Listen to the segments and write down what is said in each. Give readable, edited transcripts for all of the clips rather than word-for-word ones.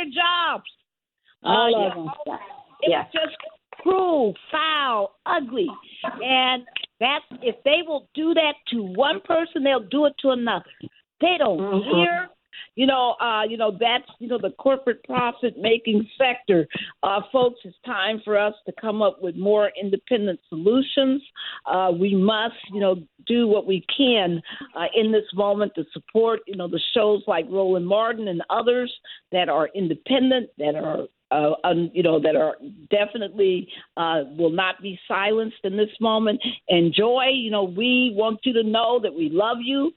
their jobs. All of them. It was just cruel, foul, ugly. And that's, if they will do that to one person, they'll do it to another. They don't care. That's, the corporate profit-making sector. Folks, it's time for us to come up with more independent solutions. We must, do what we can in this moment to support, the shows like Roland Martin and others that are independent, that are that are definitely will not be silenced in this moment. And Joy, we want you to know that we love you.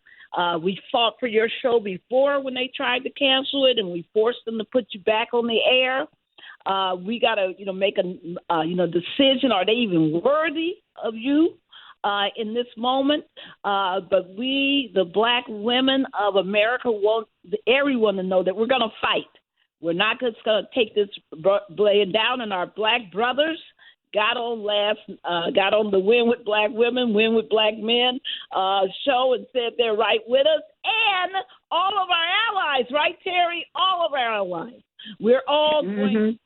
We fought for your show before when they tried to cancel it, and we forced them to put you back on the air. We got to, make a, decision. Are they even worthy of you in this moment? But we, the Black women of America, want everyone to know that we're going to fight. We're not just going to take this laying down, and our Black brothers got on the Win with Black Women, Win with Black Men show and said they're right with us, and all of our allies, right, Terry? All of our allies. We're all going to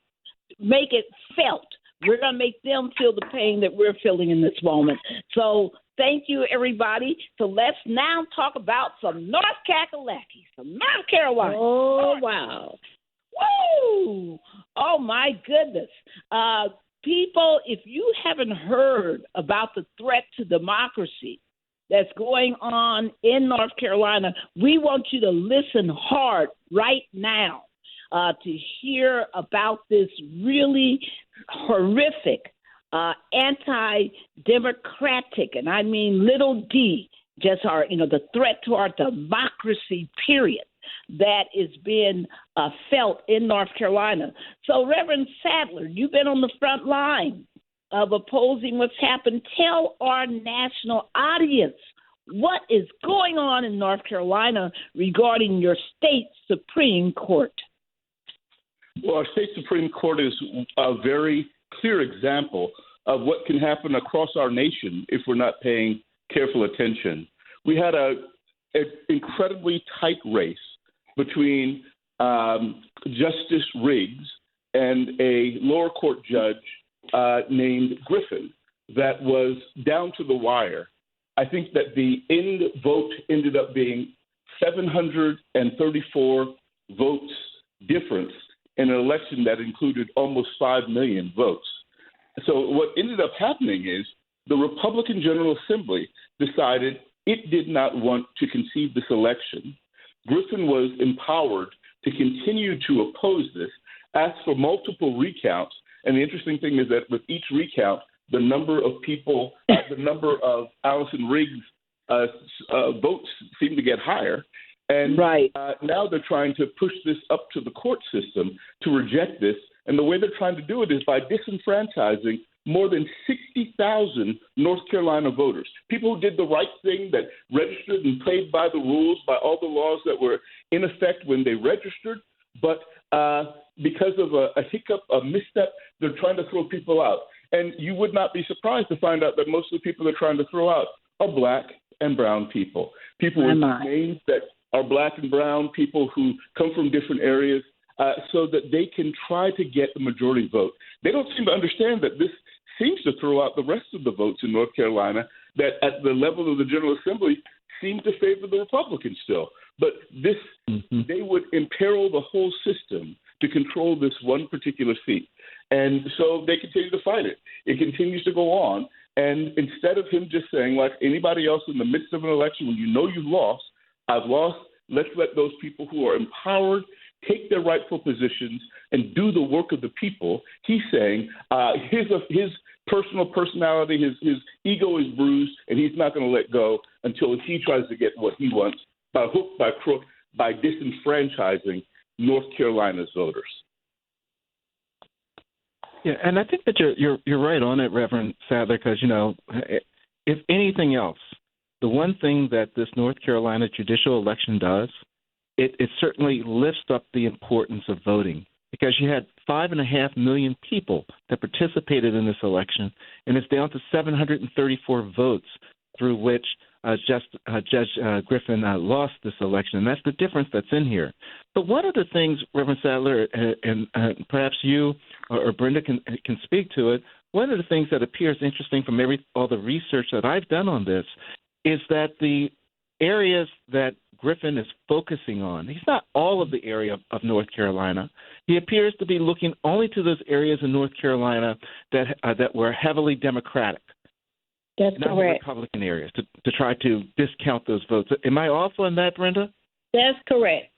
make it felt. We're going to make them feel the pain that we're feeling in this moment. So thank you, everybody. So let's now talk about some North Kakalaki, some North Carolina. Oh, wow. Woo! Oh, my goodness. People, if you haven't heard about the threat to democracy that's going on in North Carolina, we want you to listen hard right now to hear about this really horrific, anti-democratic, and I mean little d, just our, the threat to our democracy, period, that is being felt in North Carolina. So, Reverend Sadler, you've been on the front line of opposing what's happened. Tell our national audience what is going on in North Carolina regarding your state Supreme Court. Well, our state Supreme Court is a very clear example of what can happen across our nation if we're not paying careful attention. We had an incredibly tight race between Justice Riggs and a lower court judge named Griffin that was down to the wire. I think that the end vote ended up being 734 votes difference in an election that included almost 5 million votes. So what ended up happening is the Republican General Assembly decided it did not want to concede this election. Griffin was empowered to continue to oppose this, asked for multiple recounts. And the interesting thing is that with each recount, the number of people, the number of Allison Riggs votes seemed to get higher. And now they're trying to push this up to the court system to reject this. And the way they're trying to do it is by disenfranchising more than 60,000 North Carolina voters, people who did the right thing, that registered and played by the rules, by all the laws that were in effect when they registered. But because of a hiccup, a misstep, they're trying to throw people out. And you would not be surprised to find out that most of the people they're trying to throw out are Black and brown people, people with names that are Black and brown, people who come from different areas, so that they can try to get the majority vote. They don't seem to understand that this seems to throw out the rest of the votes in North Carolina that at the level of the General Assembly seem to favor the Republicans still. But this, they would imperil the whole system to control this one particular seat. And so they continue to fight it. It continues to go on. And instead of him just saying, like anybody else in the midst of an election, when you know you've lost, I've lost, let's let those people who are empowered take their rightful positions and do the work of the people. He's saying his personal personality, his ego is bruised, and he's not going to let go until he tries to get what he wants by hook, by crook, by disenfranchising North Carolina's voters. Yeah, and I think that you're right on it, Reverend Sadler, because, if anything else, the one thing that this North Carolina judicial election does, it certainly lifts up the importance of voting, because you had 5.5 million people that participated in this election, and it's down to 734 votes through which Judge Griffin lost this election, and that's the difference that's in here. But one of the things, Reverend Sadler, and perhaps you or Brenda can speak to it, one of the things that appears interesting from all the research that I've done on this is that the areas that Griffin is focusing on, he's not all of the area of North Carolina. He appears to be looking only to those areas in North Carolina that were heavily Democratic. That's not correct. Republican areas, to try to discount those votes. Am I off on that, Brenda? That's correct.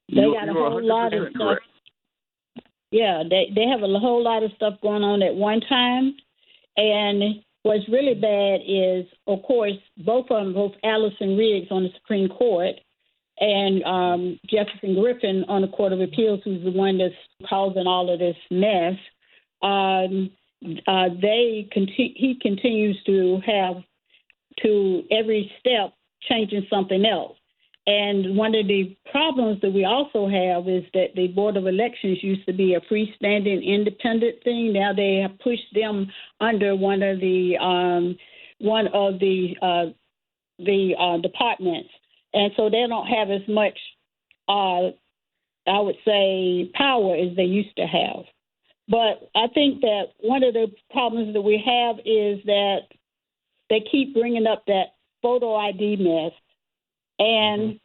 They got a whole lot of stuff. Correct. Yeah, they have a whole lot of stuff going on at one time. And what's really bad is, of course, both Allison Riggs on the Supreme Court and Jefferson Griffin on the Court of Appeals, who's the one that's causing all of this mess. He continues to have to every step changing something else. And one of the problems that we also have is that the Board of Elections used to be a freestanding, independent thing. Now they have pushed them under one of the departments, and so they don't have as much, I would say, power as they used to have. But I think that one of the problems that we have is that they keep bringing up that photo ID mess. And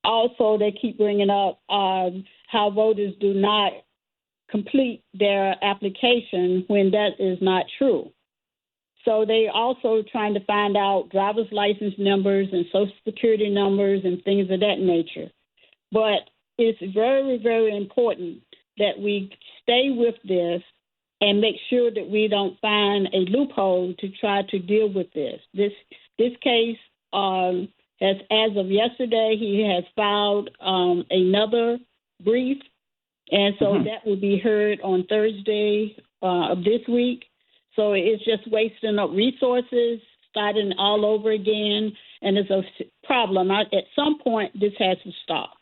also they keep bringing up how voters do not complete their application when that is not true. So they're also trying to find out driver's license numbers and Social Security numbers and things of that nature. But it's very, very important that we stay with this and make sure that we don't find a loophole to try to deal with this. This case, as of yesterday, he has filed another brief, and so that will be heard on Thursday of this week. So it's just wasting up resources, starting all over again, and it's a problem. At some point, this has to stop.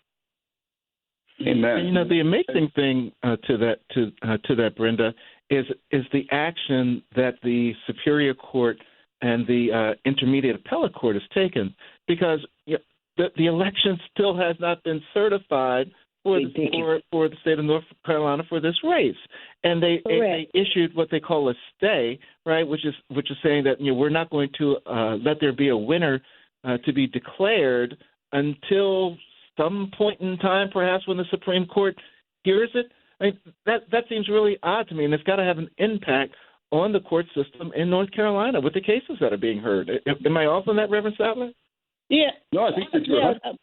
Amen. And, the amazing thing to that, Brenda, is the action that the Superior Court and the Intermediate Appellate Court has taken, because the election still has not been certified for the state of North Carolina for this race, and they issued what they call a stay, right, which is saying that we're not going to let there be a winner to be declared until some point in time, perhaps when the Supreme Court hears it. That seems really odd to me, and it's got to have an impact on the court system in North Carolina with the cases that are being heard. Am I off on that, Reverend Sadler? Yeah. No, I think that you're right. I'll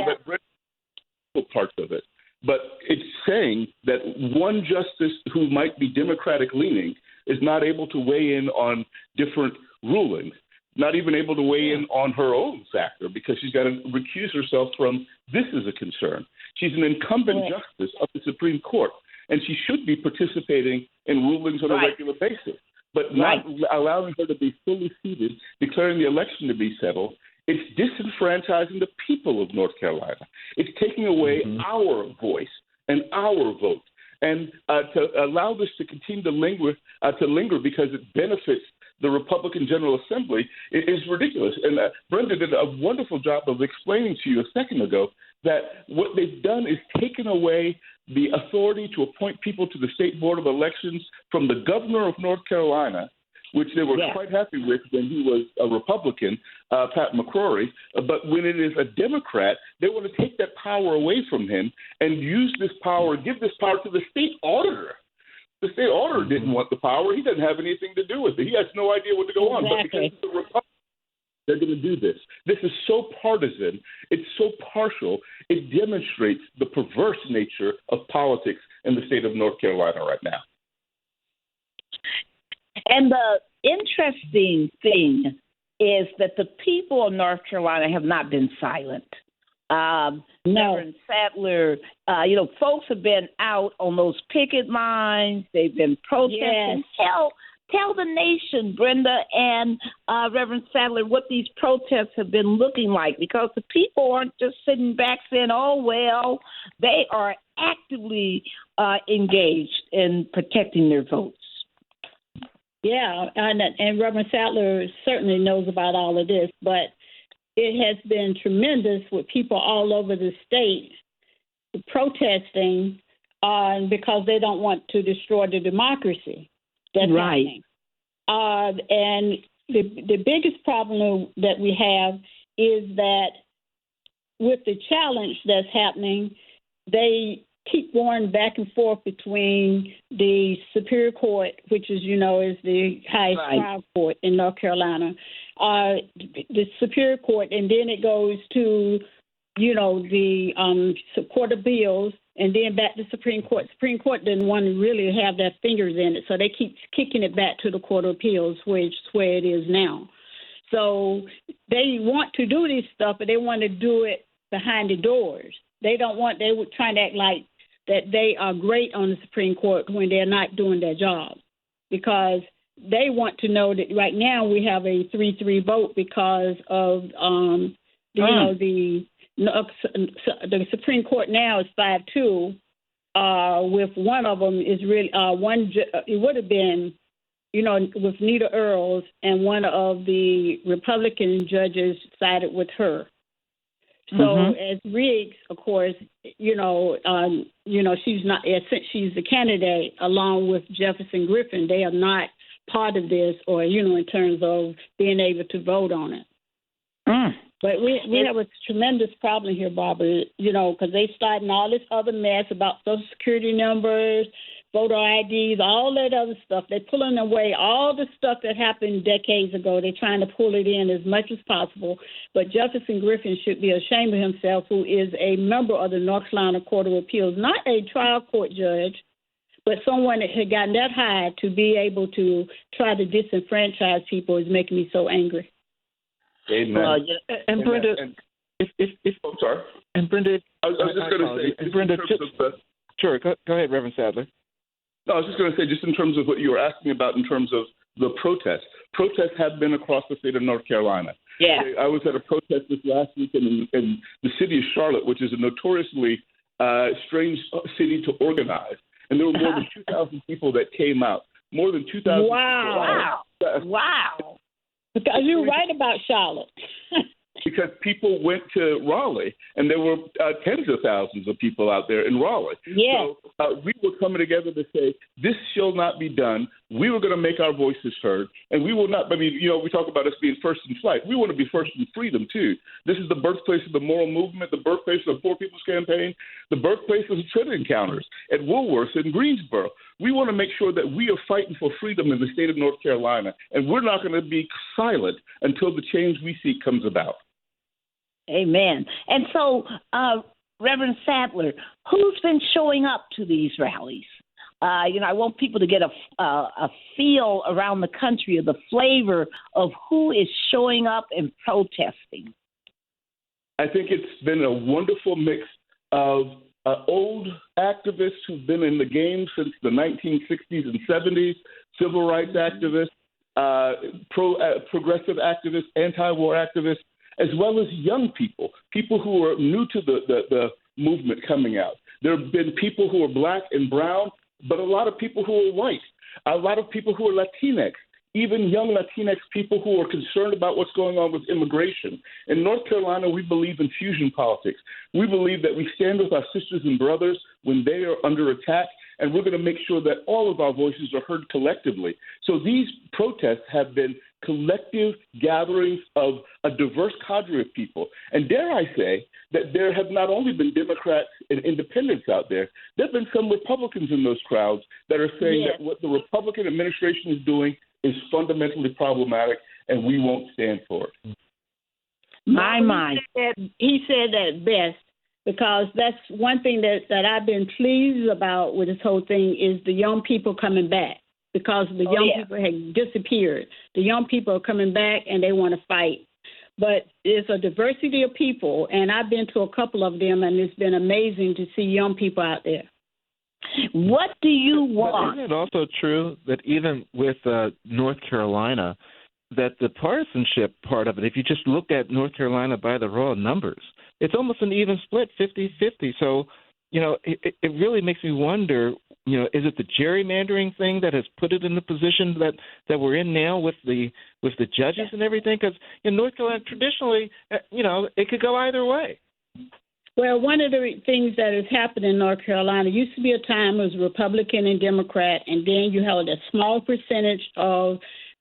let Brenda parts of it, but it's saying that one justice who might be Democratic leaning is not able to weigh in on different rulings, not even able to weigh in on her own factor, because she's got to recuse herself from this as a concern. She's an incumbent justice of the Supreme Court, and she should be participating in rulings on a regular basis, but not allowing her to be fully seated, declaring the election to be settled. It's disenfranchising the people of North Carolina. It's taking away our voice and our vote. And to allow this to continue to linger because it benefits the Republican General Assembly is ridiculous. And Brenda did a wonderful job of explaining to you a second ago that what they've done is taken away the authority to appoint people to the State Board of Elections from the governor of North Carolina, which they were quite happy with when he was a Republican, Pat McCrory. But when it is a Democrat, they want to take that power away from him and use this power, give this power to the state auditor. The state auditor didn't want the power. He doesn't have anything to do with it. He has no idea what to go on. But because it's the Republicans, they're going to do this. This is so partisan. It's so partial. It demonstrates the perverse nature of politics in the state of North Carolina right now. And the interesting thing is that the people of North Carolina have not been silent. Reverend Sadler, folks have been out on those picket lines. They've been protesting. Tell the nation, Brenda and Reverend Sadler, what these protests have been looking like, because the people aren't just sitting back saying, oh, well, they are actively engaged in protecting their votes. Yeah, and Reverend Sadler certainly knows about all of this, but it has been tremendous with people all over the state protesting because they don't want to destroy the democracy that's happening. And the biggest problem that we have is that with the challenge that's happening, they keep going back and forth between the Superior Court, which is, is the highest trial court in North Carolina, the Superior Court, and then it goes to, the Court of Appeals, and then back to Supreme Court. Supreme Court didn't want to really have their fingers in it, so they keep kicking it back to the Court of Appeals, which is where it is now. So they want to do this stuff, but they want to do it behind the doors. They were trying to act like that they are great on the Supreme Court when they're not doing their job, because they want to know that right now we have a 3-3 vote because of the Supreme Court now is 5-2. With one of them is really it would have been, with Nita Earls, and one of the Republican judges sided with her. So as Riggs, of course, she's not, since she's the candidate along with Jefferson Griffin, they are not part of this, or in terms of being able to vote on it. But we have a tremendous problem here, Barbara, because they starting all this other mess about Social Security numbers, voter IDs, all that other stuff. They're pulling away all the stuff that happened decades ago. They're trying to pull it in as much as possible. But Jefferson Griffin should be ashamed of himself, who is a member of the North Carolina Court of Appeals, not a trial court judge, but someone that had gotten that high to be able to try to disenfranchise people is making me so angry. Amen. And Brenda, I'm sorry. And Brenda, I was just going to say, and Brenda, sure, go ahead, Reverend Sadler. No, I was just going to say, just in terms of what you were asking about in terms of the protests. Protests have been across the state of North Carolina. Yeah. I was at a protest this last week in the city of Charlotte, which is a notoriously strange city to organize. And there were more than 2,000 people that came out. More than 2,000 Wow. people. Wow. Because you're right about Charlotte. Because people went to Raleigh, and there were tens of thousands of people out there in Raleigh. Yeah. So we were coming together to say, this shall not be done. We were going to make our voices heard, and we will not, we talk about us being first in flight. We want to be first in freedom, too. This is the birthplace of the moral movement, the birthplace of the Poor People's Campaign, the birthplace of the Trinity Encounters at Woolworth in Greensboro. We want to make sure that we are fighting for freedom in the state of North Carolina, and we're not going to be silent until the change we seek comes about. Amen. And so, Reverend Sadler, who's been showing up to these rallies? I want people to get a feel around the country of the flavor of who is showing up and protesting. I think it's been a wonderful mix of old activists who've been in the game since the 1960s and 70s, civil rights activists, progressive activists, anti-war activists, as well as young people who are new to the movement coming out. There have been people who are black and brown, but a lot of people who are white, a lot of people who are Latinx, even young Latinx people who are concerned about what's going on with immigration. In North Carolina, we believe in fusion politics. We believe that we stand with our sisters and brothers when they are under attack, and we're going to make sure that all of our voices are heard collectively. So these protests have been collective gatherings of a diverse cadre of people. And dare I say that there have not only been Democrats and independents out there, there have been some Republicans in those crowds that are saying that what the Republican administration is doing is fundamentally problematic, and we won't stand for it. He said that best, because that's one thing that I've been pleased about with this whole thing is the young people coming back, because the young people had disappeared. The young people are coming back, and they want to fight. But it's a diversity of people, and I've been to a couple of them, and it's been amazing to see young people out there. What do you want? But isn't it also true that even with North Carolina, that the partisanship part of it, if you just look at North Carolina by the raw numbers, it's almost an even split, 50-50. So it really makes me wonder, is it the gerrymandering thing that has put it in the position that we're in now with the judges and everything? Because in North Carolina, traditionally, it could go either way. Well, one of the things that has happened in North Carolina used to be a time it was Republican and Democrat, and then you held a small percentage of